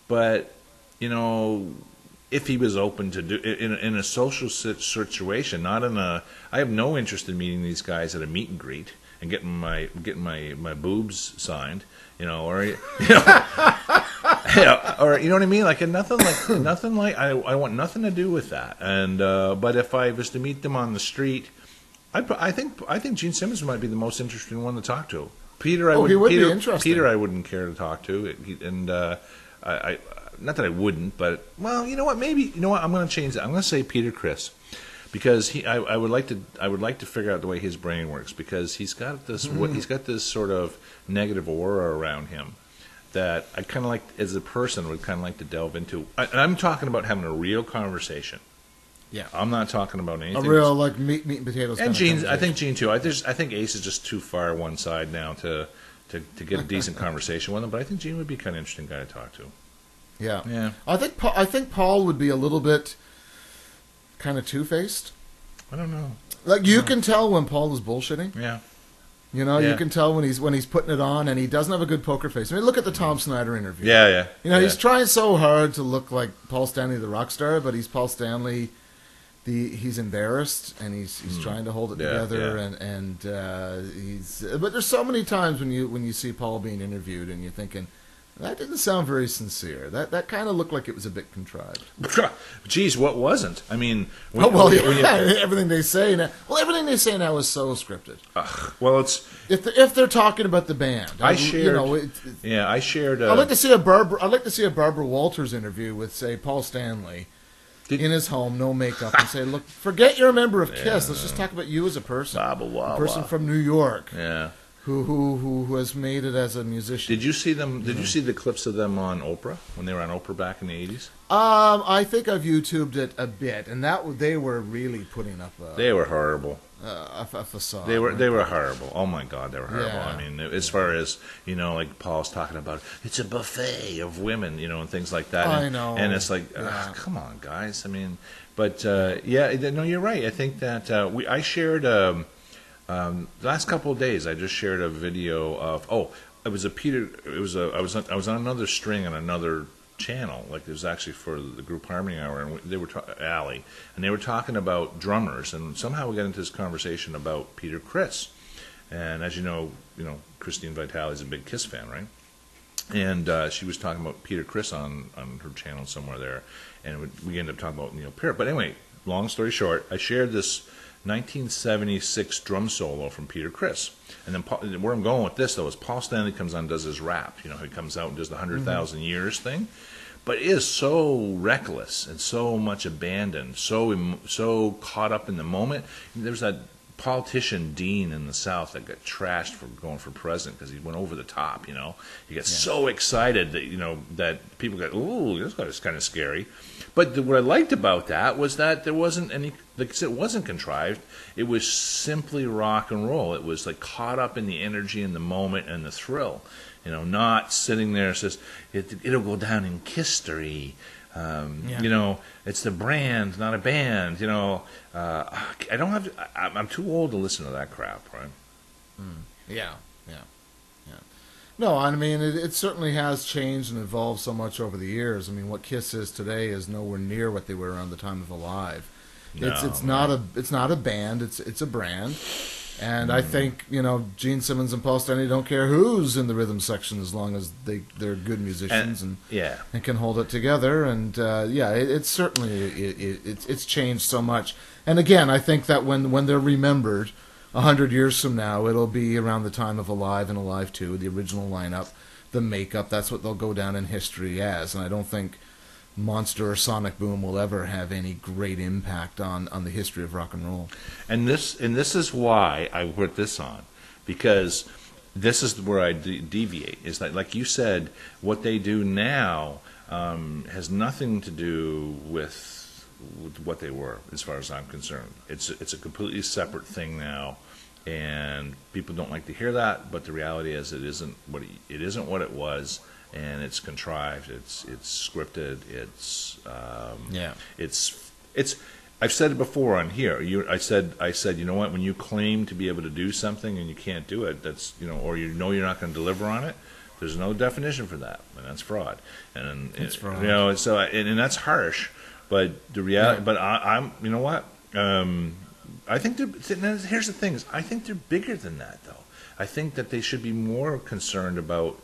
but if he was open to do in a social situation, not in a. I have no interest in meeting these guys at a meet and greet and getting my boobs signed, or or you know what I mean, like nothing like I want nothing to do with that. And but if I was to meet them on the street, I think Gene Simmons might be the most interesting one to talk to. Peter, I he would be interesting. Peter, I wouldn't care to talk to, and I not that I wouldn't, but well, you know what? Maybe you know what? I'm going to change that. I'm going to say Peter Criss, because I would like to figure out the way his brain works, because he's got this sort of negative aura around him that I kind of like, as a person, would kind of like to delve into. And I'm talking about having a real conversation. Yeah, I'm not talking about anything. A real like meat and potatoes. And kind Gene, I think Gene too. I think Ace is just too far one side now to get a decent conversation with him. But I think Gene would be kind of interesting guy to talk to. Yeah, yeah. I think Paul would be a little bit kind of two-faced. I don't know. Like you can tell when Paul is bullshitting. Yeah. You know, you can tell when he's putting it on, and he doesn't have a good poker face. I mean, look at the Tom Snyder interview. Yeah, yeah. You know, he's trying so hard to look like Paul Stanley, the rock star, but he's Paul Stanley. He's embarrassed, and he's trying to hold it together, and he's. But there's so many times when you see Paul being interviewed, and you're thinking, that didn't sound very sincere. That kind of looked like it was a bit contrived. Geez, what wasn't? I mean, everything they say now. Well, everything they say now is so scripted. Well, it's if they're talking about the band. I shared. I shared. I'd like to see a Barbara Walters interview with, say, Paul Stanley. In his home, no makeup, and say, "Look, forget you're a member of Kiss. Let's just talk about you as a person, a person from New York, who has made it as a musician." Did you see them? Did you see the clips of them on Oprah when they were on Oprah back in the '80s? I think I've YouTubed it a bit, and they were really putting up. They were horrible. A facade. They were horrible. Oh my God, they were horrible. Yeah. I mean, as far as like Paul's talking about, it's a buffet of women, and things like that. I know. And it's like, come on, guys. I mean, but no, you're right. I think that I shared the last couple of days. I just shared a video of I was on another string on another channel, like it was actually for the group Harmony Hour, and they were Allie, and they were talking about drummers, and somehow we got into this conversation about Peter Criss, and as you know, Christine Vitale's a big Kiss fan, right? And she was talking about Peter Criss on her channel somewhere there, and we ended up talking about Neil Peart. But anyway, long story short, I shared this 1976 drum solo from Peter Criss. And then where I'm going with this, though, is Paul Stanley comes on and does his rap. He comes out and does the 100,000 years thing. But it is so reckless and so much abandoned, so caught up in the moment. There's that politician Dean in the South that got trashed for going for president because he went over the top. He got so excited that that people got, ooh, this guy's kind of scary. But what I liked about that was that there wasn't any, like I said, it wasn't contrived. It was simply rock and roll. It was like caught up in the energy and the moment and the thrill. Not sitting there says it'll go down in history. It's the brand, not a band. I don't have. I'm too old to listen to that crap, right? Yeah. No, I mean it certainly has changed and evolved so much over the years. I mean, what Kiss is today is nowhere near what they were around the time of Alive. It's not a band. It's a brand. And I think Gene Simmons and Paul Stanley don't care who's in the rhythm section as long as they're good musicians and can hold it together. And it's certainly it's changed so much. And again, I think that when they're remembered 100 years from now, it'll be around the time of Alive and Alive 2, the original lineup, the makeup. That's what they'll go down in history as. And I don't think Monster or Sonic Boom will ever have any great impact on the history of rock and roll. And this is why I put this on, because this is where I deviate. Is that, like you said, what they do now has nothing to do with what they were, as far as I'm concerned. It's a completely separate thing now, and people don't like to hear that. But the reality is, it isn't what it was. And it's contrived. It's scripted. It's. I've said it before on here. I said. You know what? When you claim to be able to do something and you can't do it, that's or you're not going to deliver on it. There's no definition for that, and that's fraud. And it's fraud. So and that's harsh. But the reality. Yeah. But I'm. You know what? I think here's the thing: is I think they're bigger than that, though. I think that they should be more concerned about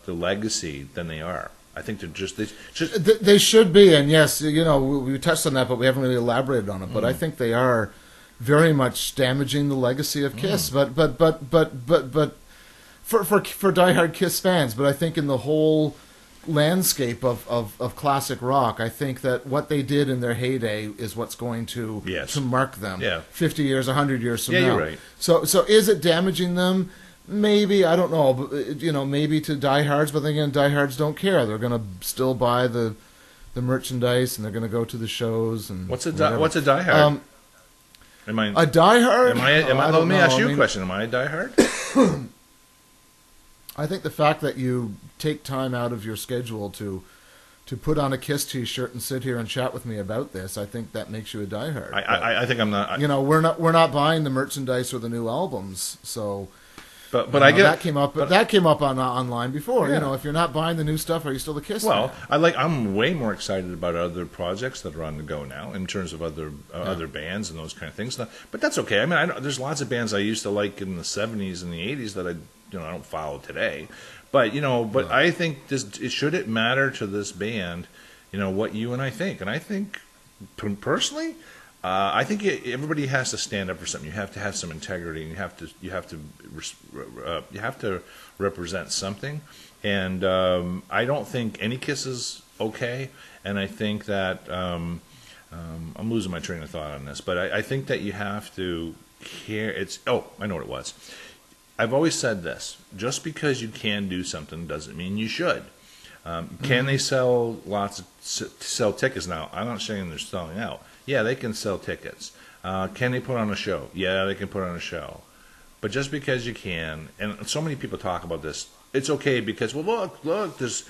the legacy than they are. I think they should be, and yes, we touched on that, but we haven't really elaborated on it. But I think they are very much damaging the legacy of Kiss. But for diehard Kiss fans, but I think in the whole landscape of classic rock, I think that what they did in their heyday is what's going to mark them 50 years, 100 years from now. Yeah, you're right. So is it damaging them? Maybe, I don't know, but, maybe to diehards, but then again, diehards don't care. They're going to still buy the merchandise, and they're going to go to the shows. And what's a diehard? A diehard? Let me ask you a question. Am I a diehard? I think the fact that you take time out of your schedule to put on a Kiss T-shirt and sit here and chat with me about this, I think that makes you a diehard. I think I'm not. We're not buying the merchandise or the new albums, so. But I get that came up on online before. Yeah. If you're not buying the new stuff, are you still a Kiss fan? I'm way more excited about other projects that are on the go now in terms of other bands and those kind of things. But that's okay. I mean, there's lots of bands I used to like in the '70s and the '80s that I don't follow today. But I think should it matter to this band, what you and I think, and I think personally. I think everybody has to stand up for something. You have to have some integrity, and you have to represent something. And I don't think any Kiss is okay. And I think that I'm losing my train of thought on this, but I think that you have to care. I know what it was. I've always said this: just because you can do something doesn't mean you should. Can they sell tickets now? I'm not saying they're selling out. Yeah, they can sell tickets. Can they put on a show? Yeah, they can put on a show. But just because you can, and so many people talk about this, it's okay because, well, look, there's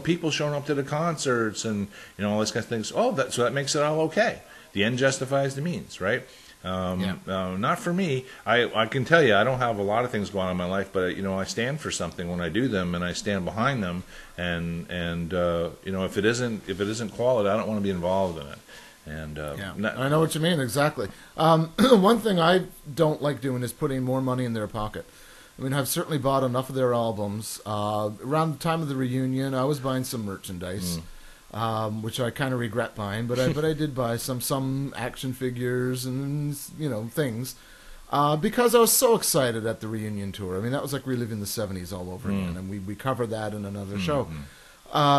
people showing up to the concerts and all these kind of things. So that makes it all okay. The end justifies the means, right? Not for me. I can tell you, I don't have a lot of things going on in my life, but I stand for something when I do them, and I stand behind them. And if it isn't quality, I don't want to be involved in it. And I know what you mean exactly. One thing I don't like doing is putting more money in their pocket. I mean, I've certainly bought enough of their albums. Around the time of the reunion, I was buying some merchandise. Which I kind of regret buying, but I did buy some action figures and things because I was so excited at the reunion tour. I mean, that was like reliving the '70s all over again, and we covered that in another show,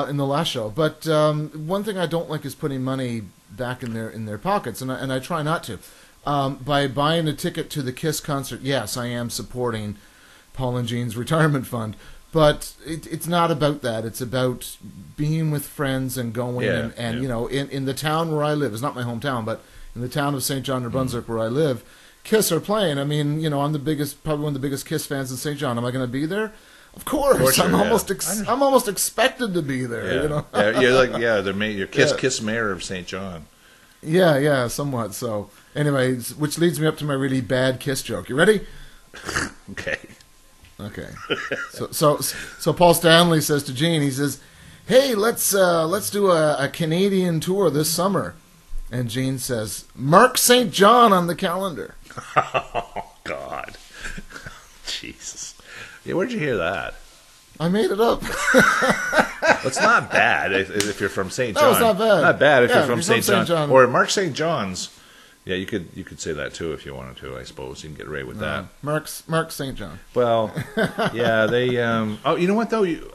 in the last show. But one thing I don't like is putting money back in their pockets, and I try not to. By buying a ticket to the Kiss concert, yes, I am supporting Paul and Jean's retirement fund. But it's not about that. It's about being with friends and going in the town where I live. It's not my hometown, but in the town of St. John, New Brunswick, where I live, Kiss are playing. I mean, I'm probably one of the biggest Kiss fans in St. John. Am I going to be there? Of course. I'm almost expected to be there. You're Kiss mayor of St. John. Yeah, somewhat. So, anyways, which leads me up to my really bad Kiss joke. You ready? Okay. So Paul Stanley says to Gene, he says, "Hey, let's do a Canadian tour this summer." And Gene says, "Mark St. John on the calendar." Oh God, Jesus! Yeah, where'd you hear that? I made it up. It's not bad if you're from St. John. No, it's not bad. Not bad if you're from St. John or Mark St. John's. Yeah, you could say that too if you wanted to. I suppose you can get away with that. Mark St. John. Well, yeah, they. You know what though? You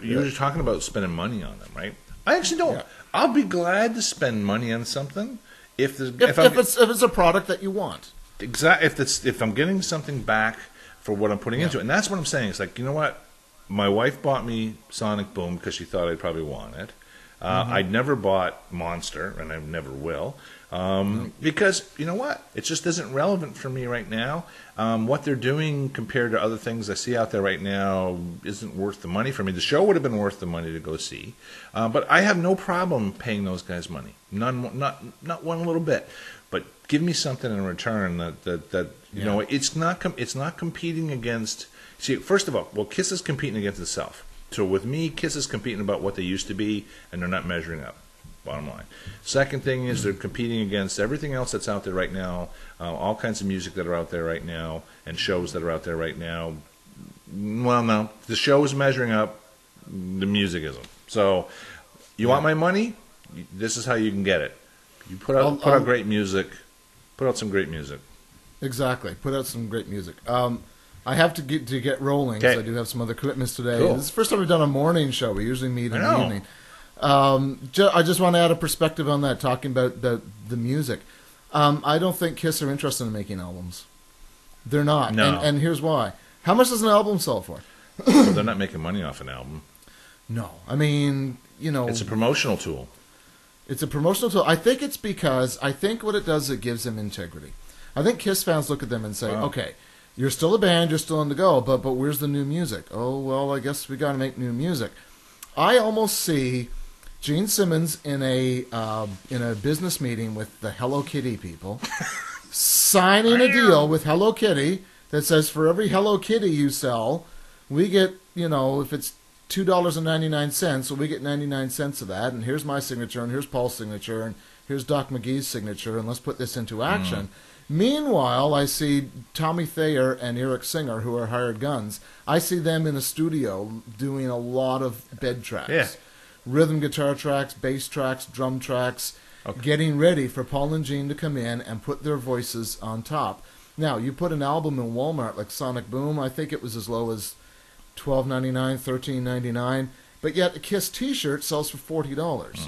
were talking about spending money on them, right? I actually don't. Yeah. I'll be glad to spend money on something if it's a product that you want. Exactly. If I'm getting something back for what I'm putting into it, and that's what I'm saying. It's like, you know what? My wife bought me Sonic Boom because she thought I'd probably want it. I'd never bought Monster, and I never will. Because, you know what? It just isn't relevant for me right now. What they're doing compared to other things I see out there right now isn't worth the money for me. The show would have been worth the money to go see. But I have no problem paying those guys money. None, not one little bit. But give me something in return that it's not competing against. See, first of all, Kiss is competing against itself. So with me, Kiss is competing about what they used to be, and they're not measuring up. Bottom line. Second thing is they're competing against everything else that's out there right now, all kinds of music that are out there right now, and shows that are out there right now. Well, no, the show is measuring up, the music isn't. So, you want my money? This is how you can get it. You put out great music. Put out some great music. Exactly. Put out some great music. I have to get rolling because I do have some other commitments today. Cool. This is the first time we've done a morning show. We usually meet in the evening. I just want to add a perspective on that, talking about the music. I don't think Kiss are interested in making albums. They're not. No. And here's why. How much does an album sell for? Well, they're not making money off an album. No. I mean, it's a promotional tool. It's a promotional tool. I think it's because I think what it does, it gives them integrity. I think Kiss fans look at them and say, okay, you're still a band, you're still on the go, but where's the new music? Oh, well, I guess we got to make new music. I almost see Gene Simmons in a business meeting with the Hello Kitty people, signing a deal with Hello Kitty that says for every Hello Kitty you sell, we get, if it's $2.99, so we get 99 cents of that, and here's my signature, and here's Paul's signature, and here's Doc McGee's signature, and let's put this into action. Meanwhile, I see Tommy Thayer and Eric Singer, who are hired guns. I see them in a studio doing a lot of bed tracks, rhythm guitar tracks, bass tracks, drum tracks, getting ready for Paul and Gene to come in and put their voices on top. Now, you put an album in Walmart like Sonic Boom, I think it was as low as $12.99, $13.99, but yet a Kiss T-shirt sells for $40.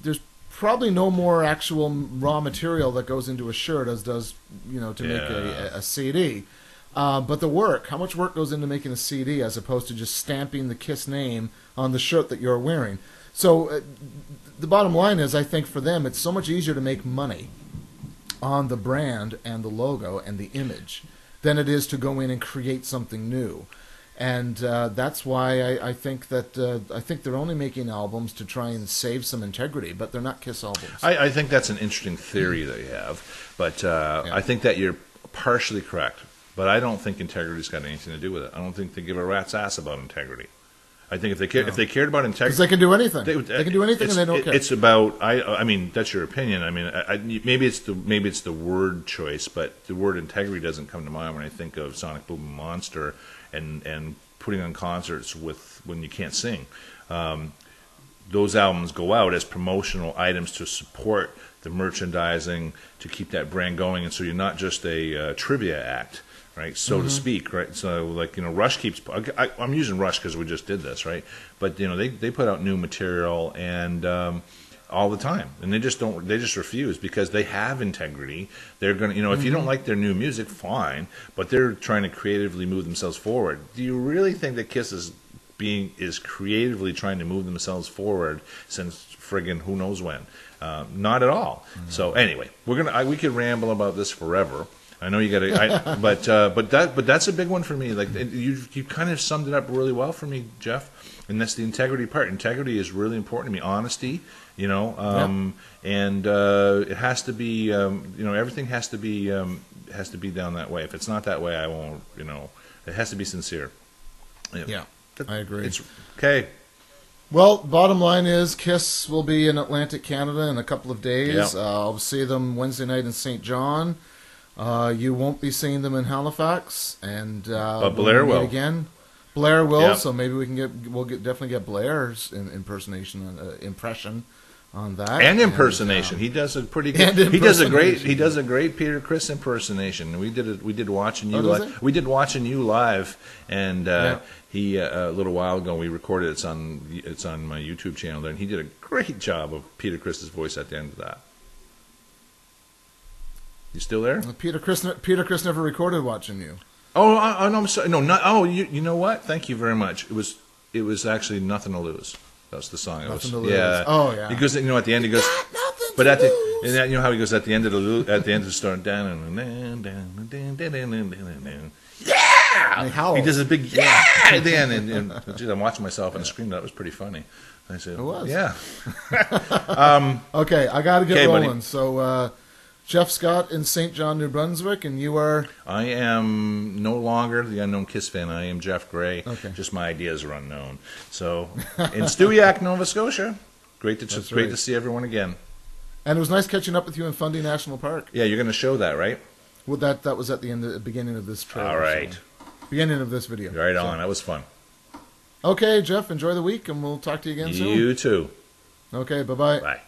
There's probably no more actual raw material that goes into a shirt as does, to make a CD. But the work, how much work goes into making a CD as opposed to just stamping the Kiss name on the shirt that you're wearing? So the bottom line is, I think for them, it's so much easier to make money on the brand and the logo and the image than it is to go in and create something new. And that's why I think that I think they're only making albums to try and save some integrity, but they're not Kiss albums. I think that's an interesting theory that you have, but I think that you're partially correct. But I don't think integrity's got anything to do with it. I don't think they give a rat's ass about integrity. I think if they cared about integrity, because they can do anything. They can do anything, and they don't care. It's about. I mean, that's your opinion. I mean, maybe it's the word choice, but the word integrity doesn't come to mind when I think of Sonic Boom and Monster and putting on concerts when you can't sing. Those albums go out as promotional items to support the merchandising, to keep that brand going, and so you're not just a trivia act. Right, so to speak, right. So, like, Rush keeps. I'm using Rush because we just did this, right? But they put out new material and all the time, and they just don't. They just refuse because they have integrity. They're gonna, if you don't like their new music, fine. But they're trying to creatively move themselves forward. Do you really think that Kiss is creatively trying to move themselves forward since friggin' who knows when? Not at all. So anyway, we could ramble about this forever. I know you got to, but that's a big one for me. Like you kind of summed it up really well for me, Jeff. And that's the integrity part. Integrity is really important to me. Honesty, and it has to be, everything has to be down that way. If it's not that way, I won't. It has to be sincere. Yeah, I agree. It's okay. Well, bottom line is Kiss will be in Atlantic Canada in a couple of days. Yeah. I'll see them Wednesday night in St. John. You won't be seeing them in Halifax, and but Blair will again. Blair will, so maybe we'll definitely get Blair's impression on that. And impersonation. And, he does a pretty good. He does a great Peter Criss impersonation. We did Watching You live. We did Watching You live, and he a little while ago we recorded it's on my YouTube channel there, and he did a great job of Peter Criss's voice at the end of that. You still there? Peter Criss never recorded Watching You. Oh, no, I'm sorry. No, not. Oh, you know what? Thank you very much. It was actually Nothing to Lose. That's the song. Nothing to Lose. Yeah. Oh, yeah. He goes, at the end he goes. But at the, and you know how he goes at the end of the start down. Yeah. He does a big at the end, and geez, I'm watching myself and screaming. That was pretty funny. I said, it was. Yeah. Okay, I got to get rolling. Buddy. So. Jeff Scott in St. John, New Brunswick, and you are? I am no longer the unknown Kiss fan. I am Jeff Gray. Okay. Just my ideas are unknown. So, in Stewiacke, Nova Scotia. Great to see everyone again. And it was nice catching up with you in Fundy National Park. Yeah, you're going to show that, right? Well, that was at the beginning of this trailer. All right. So, beginning of this video. Right on. That was fun. Okay, Jeff, enjoy the week, and we'll talk to you again soon. You too. Okay, bye-bye. Bye.